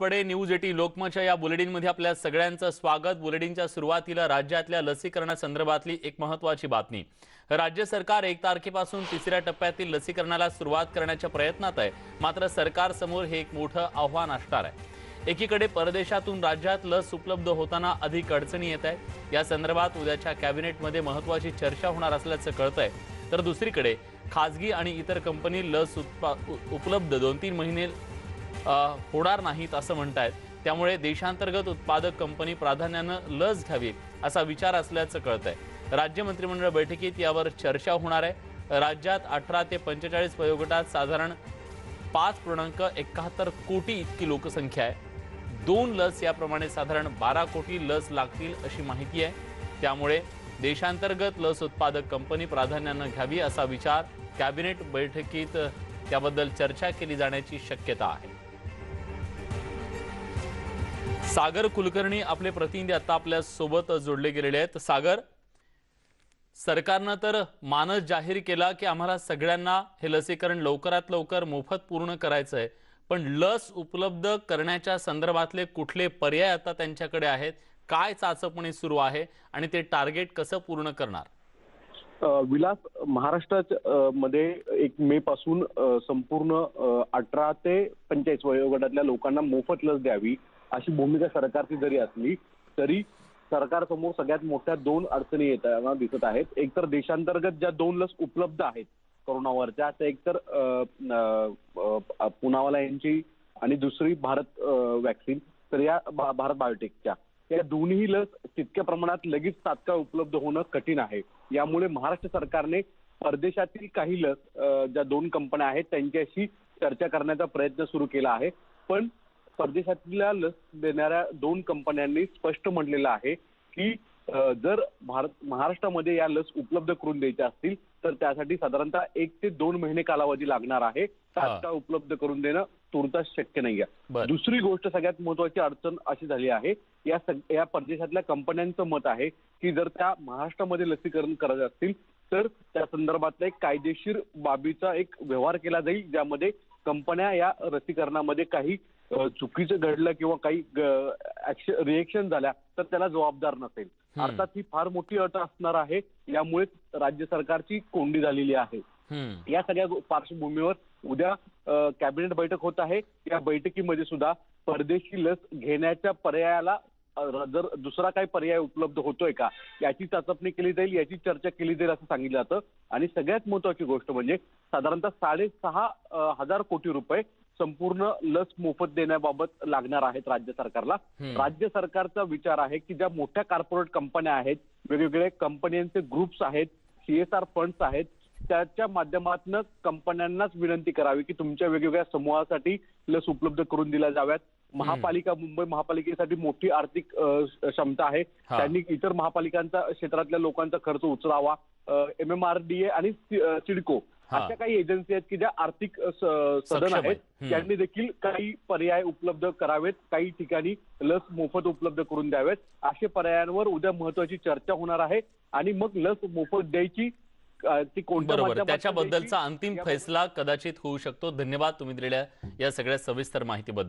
पडे न्यूज 18 लोकमतच्या या बुलेटिनमध्ये आपल्या सगळ्यांचं स्वागत। बुलेटिनच्या सुरुवातीला राज्यातल्या लसीकरणासंदर्भातली एक महत्त्वाची बातमी। राज्य सरकार 1 तारखेपासून तिसऱ्या टप्प्यातील लसीकरणाला सुरुवात करण्याच्या प्रयत्नात आहे। मात्र सरकार समोर हे एक मोठं आव्हान असणार आहे। एकीकडे परदेशातून राज्यात लस उपलब्ध होताना अधिक अडचणी येत आहेत। या संदर्भात उद्याच्या कॅबिनेटमध्ये महत्त्वाची चर्चा होणार असल्याचं कळतंय। तर दुसरीकडे खासगी आणि इतर कंपनी लस उपलब्ध 2-3 महिने होणार नाहीत असं म्हणतात। त्यामुळे देशांतर्गत उत्पादक कंपनी प्राधान्याने लस घ्यावी असा विचार असल्याचं कळतंय। राज्य मंत्रिमंडळ बैठकीत यावर चर्चा होणार आहे। राज्यात 18 ते 45 वयोगटात साधारण 5.71 कोटी इतकी लोकसंख्या आहे। 2 लस याप्रमाणे साधारण 12 कोटी लस लागतील अशी माहिती आहे। त्यामुळे देशांतर्गत लस उत्पादक कंपनी प्राधान्याने घ्यावी असा विचार कॅबिनेट बैठकीत त्याबद्दल चर्चा केली जाण्याची शक्यता आहे। सागर कुलकर्णी आपले प्रतिनिधी आता आपल्या सोबत जोडले गेलेले आहेत। सागर, सरकारने तर मानस जाहीर केला की आम्हाला सगळ्यांना हे लसीकरण लवकरात लवकर मोफत पूर्ण करायचं आहे, पण लस उपलब्ध करण्याच्या संदर्भातले कुठले पर्याय आता त्यांच्याकडे आहेत, काय चाचपणी सुरू आहे आणि ते टार्गेट कसं पूर्ण करणार? विलास, महाराष्ट्रात मध्ये 1 मे पासून संपूर्ण 18 ते 45 वयोगटातल्या लोकांना मोफत लस द्यावी अशी भूमिका सरकारची जरी असली तरी सरकारसमोर सगळ्यात मोठ्या 2 अडचणी येताना दिसत आहेत। एक तर देशांतर्गत ज्या 2 लस उपलब्ध आहेत कोरोनावरच्या, त्या एक तर पुनावाला यांची आणि दुसरी भारत वॅक्सिन, तर या भारत बायोटेकच्या या दोन्ही लस तितक्या प्रमाणात लगेच तात्काळ उपलब्ध होणं कठीण आहे। यामुळे महाराष्ट्र सरकारने परदेशातील काही लस ज्या 2 कंपन्या आहेत त्यांच्याशी चर्चा करण्याचा प्रयत्न सुरू केला आहे। पण परदेशातल्या लस देणाऱ्या 2 कंपन्यांनी स्पष्ट म्हटलेलं आहे की जर महाराष्ट्रामध्ये या लस उपलब्ध करून द्यायच्या असतील तर त्यासाठी साधारणतः 1 ते 2 महिने कालावधी लागणार आहे। तात्काळ उपलब्ध करून देणं तुर्तास शक्य नाही आहे। दुसरी गोष्ट, सगळ्यात महत्त्वाची अडचण अशी झाली आहे, या परदेशातल्या कंपन्यांचं मत आहे की जर त्या महाराष्ट्रामध्ये लसीकरण करत असतील तर त्या संदर्भातला एक कायदेशीर बाबीचा एक व्यवहार केला जाईल, ज्यामध्ये कंपन्या या लसीकरणामध्ये काही चुकीचं घडलं किंवा काही रिएक्शन झाल्या तर त्याला जबाबदार नसेल। अर्थात ही फार मोठी अट असणार आहे। यामुळे राज्य सरकारची कोंडी झालेली आहे। या सगळ्या पार्श्वभूमीवर उद्या कॅबिनेट बैठक होत आहे। या बैठकीमध्ये सुद्धा परदेशी लस घेण्याच्या पर्यायाला जर दुसरा काही पर्याय उपलब्ध होतोय का याची चाचपणी केली जाईल, याची चर्चा केली जाईल असं सांगितलं जातं। आणि सगळ्यात महत्त्वाची गोष्ट म्हणजे साधारणतः 6,500 कोटी रुपये संपूर्ण लस मोफत देण्याबाबत लागणार आहेत राज्य सरकारला। राज्य सरकारचा विचार आहे की ज्या मोठ्या कॉर्पोरेट कंपन्या आहेत, वेगवेगळे कंपन्यांचे ग्रुप्स आहेत, CSR फंड्स आहेत, त्याच्या माध्यमातून कंपन्यांनाच विनंती करावी की तुमच्या वेगवेगळ्या समूहासाठी लस उपलब्ध करून दिल्या जाव्यात। महापालिका, मुंबई महापालिकेसाठी मोठी आर्थिक क्षमता आहे, त्यांनी इतर महापालिकांचा क्षेत्रातल्या लोकांचा खर्च उचलावा। MMRDA आणि सिडको अशा काही एजन्सी आहेत की ज्या आर्थिक सदन आहेत, त्यांनी देखील काही पर्याय उपलब्ध करावेत, काही ठिकाणी लस मोफत उपलब्ध करून द्यावेत। अशा पर्यायांवर उद्या महत्त्वाची चर्चा होणार आहे आणि मग लस मोफत द्यायची ती कोणत्या माध्यमातून त्याच्याबद्दलचा अंतिम फैसला कदाचित होऊ शकतो। धन्यवाद तुम्ही दिलेल्या या सगळ्या सविस्तर माहितीबद्दल।